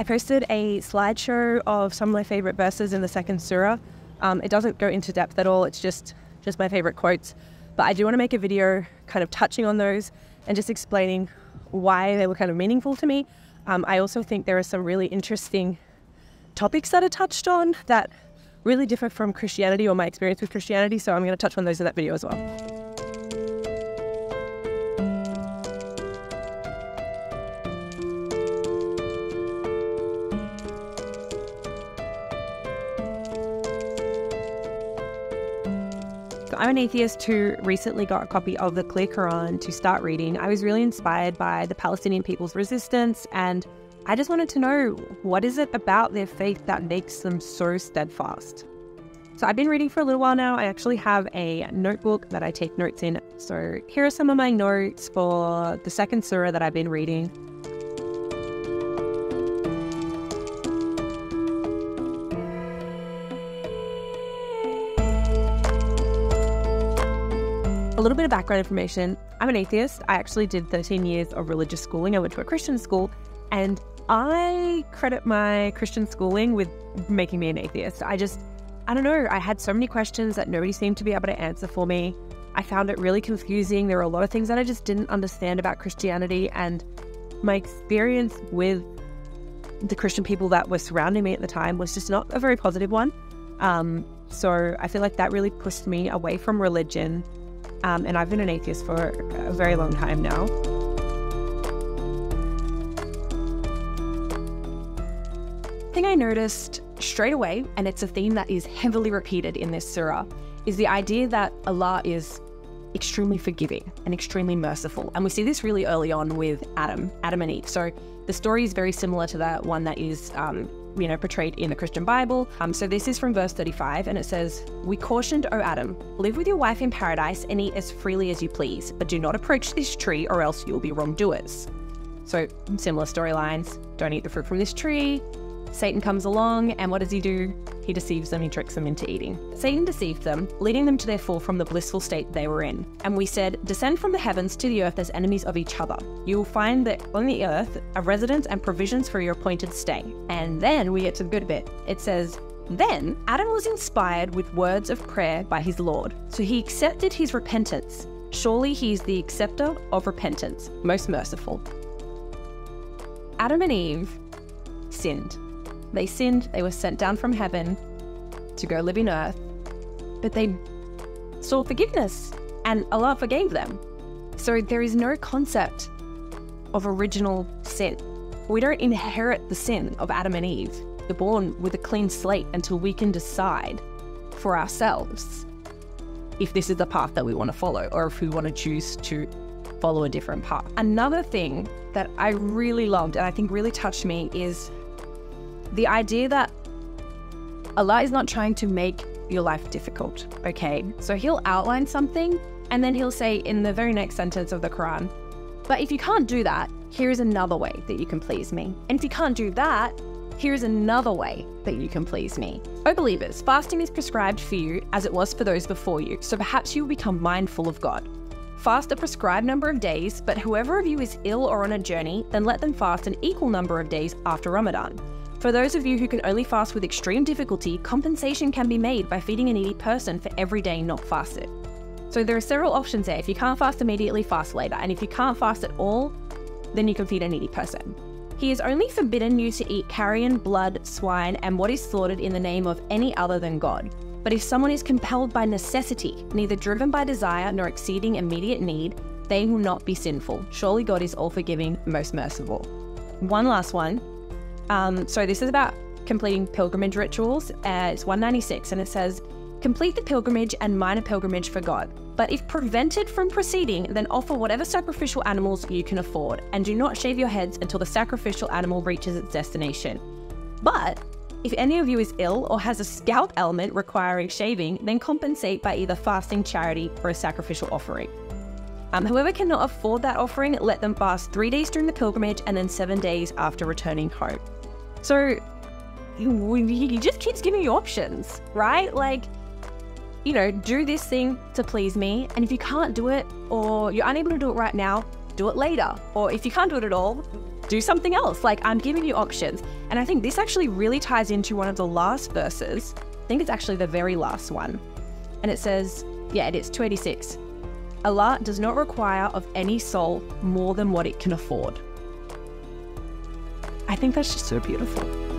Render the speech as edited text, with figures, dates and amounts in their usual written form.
I posted a slideshow of some of my favorite verses in the second surah. It doesn't go into depth at all. It's just my favorite quotes. But I do want to make a video kind of touching on those and just explaining why they were kind of meaningful to me. I also think there are some really interesting topics that are touched on that really differ from Christianity or my experience with Christianity. So I'm going to touch on those in that video as well. I'm an atheist who recently got a copy of the clear Quran to start reading. I was really inspired by the Palestinian people's resistance, and I just wanted to know, what is it about their faith that makes them so steadfast? So I've been reading for a little while now. I actually have a notebook that I take notes in. So here are some of my notes for the second surah that I've been reading. A little bit of background information. I'm an atheist. I actually did 13 years of religious schooling. I went to a Christian school, and I credit my Christian schooling with making me an atheist. I don't know. I had so many questions that nobody seemed to be able to answer for me. I found it really confusing. There were a lot of things that I just didn't understand about Christianity, and my experience with the Christian people that were surrounding me at the time was just not a very positive one. So I feel like that really pushed me away from religion. And I've been an atheist for a very long time now. The thing I noticed straight away, and it's a theme that is heavily repeated in this surah, is the idea that Allah is extremely forgiving and extremely merciful. And we see this really early on with Adam and Eve. So the story is very similar to that one that is portrayed in the Christian Bible. So this is from verse 35, and it says, "We cautioned, O Adam, live with your wife in paradise and eat as freely as you please, but do not approach this tree or else you'll be wrongdoers." So similar storylines. Don't eat the fruit from this tree. Satan comes along, and what does he do? He deceives them, he tricks them into eating. Satan deceived them, leading them to their fall from the blissful state they were in. And we said, "Descend from the heavens to the earth as enemies of each other. You will find that on the earth are residence and provisions for your appointed stay." And then we get to the good bit. It says, "Then Adam was inspired with words of prayer by his Lord. So he accepted his repentance. Surely he is the acceptor of repentance, most merciful." Adam and Eve sinned. They sinned, they were sent down from heaven to go live in earth, but they sought forgiveness, and Allah forgave them. So there is no concept of original sin. We don't inherit the sin of Adam and Eve. We're born with a clean slate until we can decide for ourselves if this is the path that we want to follow, or if we want to choose to follow a different path. Another thing that I really loved and I think really touched me is the idea that Allah is not trying to make your life difficult, okay? So he'll outline something, and then he'll say in the very next sentence of the Quran, "But if you can't do that, here is another way that you can please me. And if you can't do that, here is another way that you can please me." O believers, fasting is prescribed for you as it was for those before you, so perhaps you will become mindful of God. Fast a prescribed number of days, but whoever of you is ill or on a journey, then let them fast an equal number of days after Ramadan. For those of you who can only fast with extreme difficulty, compensation can be made by feeding a needy person for every day not fasted. So there are several options there. If you can't fast immediately, fast later. And if you can't fast at all, then you can feed a needy person. He has only forbidden you to eat carrion, blood, swine, and what is slaughtered in the name of any other than God. But if someone is compelled by necessity, neither driven by desire nor exceeding immediate need, they will not be sinful. Surely God is all-forgiving, most merciful. One last one. So this is about completing pilgrimage rituals. It's 196, and it says, "Complete the pilgrimage and minor pilgrimage for God. But if prevented from proceeding, then offer whatever sacrificial animals you can afford, and do not shave your heads until the sacrificial animal reaches its destination. But if any of you is ill or has a scalp ailment requiring shaving, then compensate by either fasting, charity, or a sacrificial offering. Whoever cannot afford that offering, let them fast 3 days during the pilgrimage and then 7 days after returning home." So he just keeps giving you options, right? Like, do this thing to please me. And if you can't do it, or you're unable to do it right now, do it later. Or if you can't do it at all, do something else. Like, I'm giving you options. And I think this actually really ties into one of the last verses. I think it's actually the very last one. And it says, yeah, it is 286. Allah does not require of any soul more than what it can afford. I think that's just so beautiful.